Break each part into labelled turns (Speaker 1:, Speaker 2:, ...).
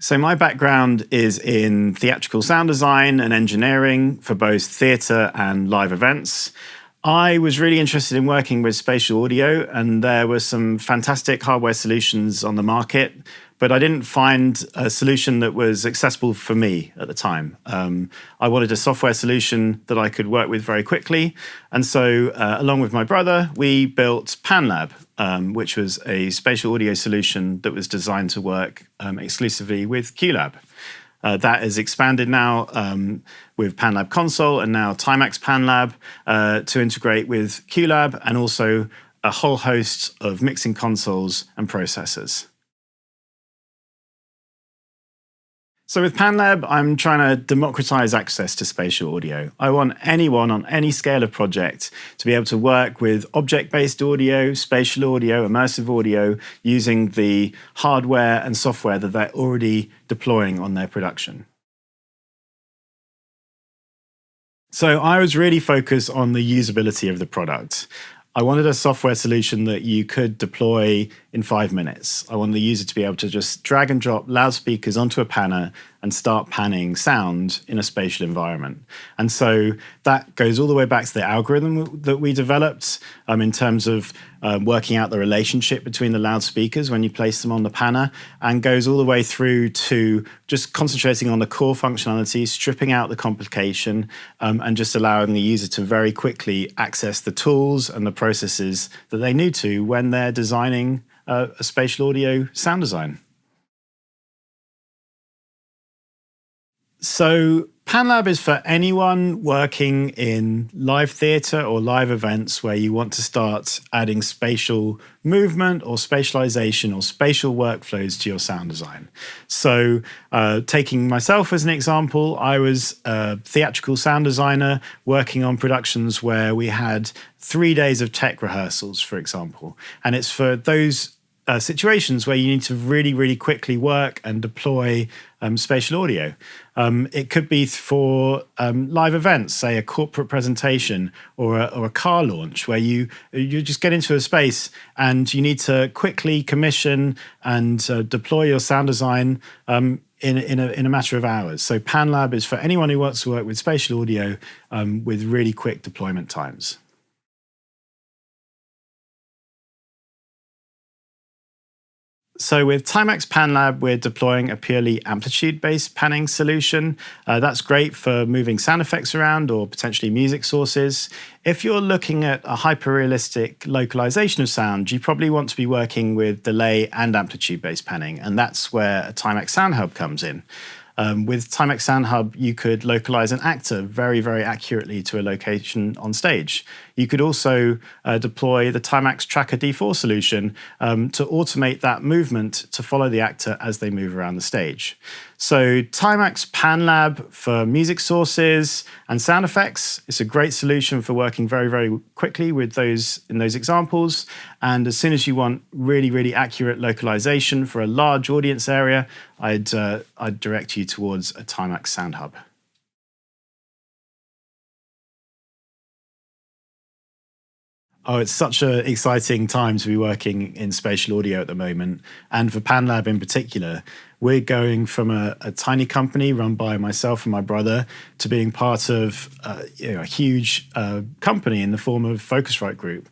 Speaker 1: So my background is in theatrical sound design and engineering for both theatre and live events. I was really interested in working with spatial audio, and there were some fantastic hardware solutions on the market, but I didn't find a solution that was accessible for me at the time. I wanted a software solution that I could work with very quickly, and so along with my brother, we built panLab, which was a spatial audio solution that was designed to work exclusively with QLab. That is expanded now with panLab Console and now TiMax panLab to integrate with QLab and also a whole host of mixing consoles and processors. So with panLab, I'm trying to democratize access to spatial audio. I want anyone on any scale of project to be able to work with object-based audio, spatial audio, immersive audio, using the hardware and software that they're already deploying on their production. So I was really focused on the usability of the product. I wanted a software solution that you could deploy in 5 minutes. I wanted the user to be able to just drag and drop loudspeakers onto a panner and start panning sound in a spatial environment. And so that goes all the way back to the algorithm that we developed in terms of working out the relationship between the loudspeakers when you place them on the panner, and goes all the way through to just concentrating on the core functionality, stripping out the complication, and just allowing the user to very quickly access the tools and the processes that they need to when they're designing a spatial audio sound design. So panLab is for anyone working in live theatre or live events where you want to start adding spatial movement or spatialization or spatial workflows to your sound design. So taking myself as an example, I was a theatrical sound designer working on productions where we had 3 days of tech rehearsals, for example. And it's for those situations where you need to really, really quickly work and deploy spatial audio. It could be for live events, say a corporate presentation or a car launch, where you just get into a space and you need to quickly commission and deploy your sound design in a matter of hours. So panLab is for anyone who wants to work with spatial audio with really quick deployment times. So with TiMax panLab, we're deploying a purely amplitude-based panning solution. That's great for moving sound effects around or potentially music sources. If you're looking at a hyper-realistic localization of sound, you probably want to be working with delay and amplitude-based panning, and that's where a TiMax Sound Hub comes in. With TiMax Sound Hub, you could localize an actor very, very accurately to a location on stage. You could also deploy the TiMax Tracker D4 solution to automate that movement to follow the actor as they move around the stage. So TiMax panLab for music sources and sound effects is a great solution for working very, very quickly with those in those examples. And as soon as you want really, really accurate localization for a large audience area, I'd direct you towards a TiMax Sound Hub. Oh, it's such an exciting time to be working in spatial audio at the moment. And for panLab in particular, we're going from a tiny company run by myself and my brother to being part of a huge company in the form of Focusrite Group.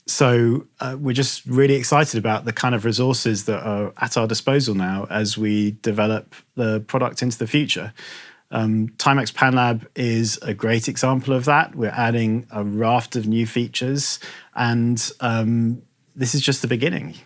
Speaker 1: So we're just really excited about the kind of resources that are at our disposal now as we develop the product into the future. TiMax panLab is a great example of that. We're adding a raft of new features, and this is just the beginning.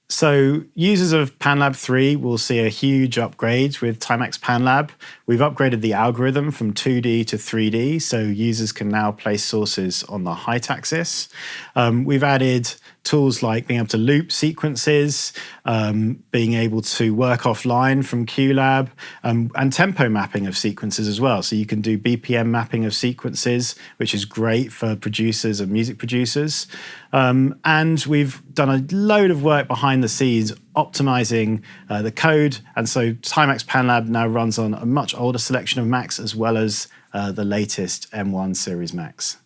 Speaker 1: So users of panLab 3 will see a huge upgrade with TiMax panLab. We've upgraded the algorithm from 2D to 3D, so users can now place sources on the height axis. We've added tools like being able to loop sequences, being able to work offline from QLab, and tempo mapping of sequences as well. So you can do BPM mapping of sequences, which is great for producers and music producers. And we've done a load of work behind the scenes optimizing the code. And so TiMax panLab now runs on a much older selection of Macs as well as the latest M1 series Macs.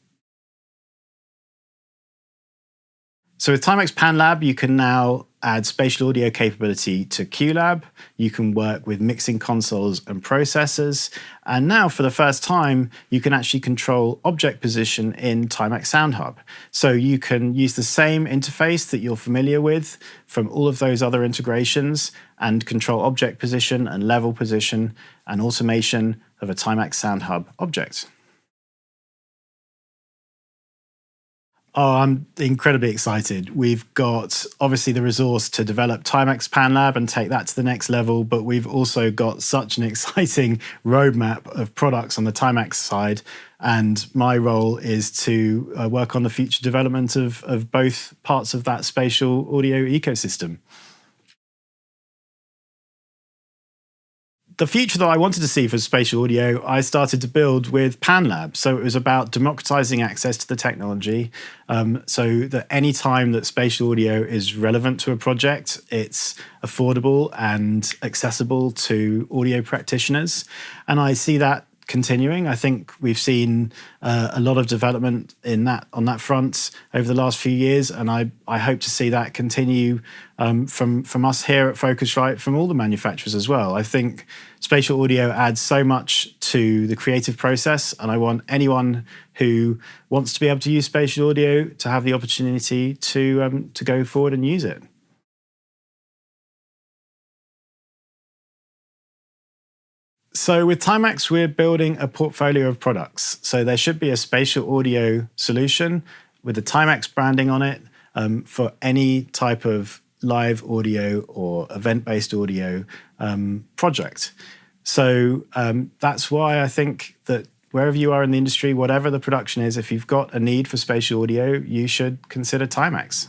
Speaker 1: So with TiMax panLab, you can now add spatial audio capability to QLab. You can work with mixing consoles and processors. And now, for the first time, you can actually control object position in TiMax Sound Hub. So you can use the same interface that you're familiar with from all of those other integrations and control object position and level position and automation of a TiMax Sound Hub object. Oh, I'm incredibly excited. We've got obviously the resource to develop TiMax panLab and take that to the next level, but we've also got such an exciting roadmap of products on the TiMax side. And my role is to work on the future development of both parts of that spatial audio ecosystem. The future that I wanted to see for spatial audio, I started to build with panLab. So it was about democratizing access to the technology, so that any time that spatial audio is relevant to a project, it's affordable and accessible to audio practitioners. And I see that continuing. I think we've seen a lot of development on that front over the last few years, and I hope to see that continue from us here at Focusrite, from all the manufacturers as well. I think spatial audio adds so much to the creative process, and I want anyone who wants to be able to use spatial audio to have the opportunity to go forward and use it. So with TiMax, we're building a portfolio of products. So there should be a spatial audio solution with the TiMax branding on it for any type of live audio or event-based audio project. So that's why I think that wherever you are in the industry, whatever the production is, if you've got a need for spatial audio, you should consider TiMax.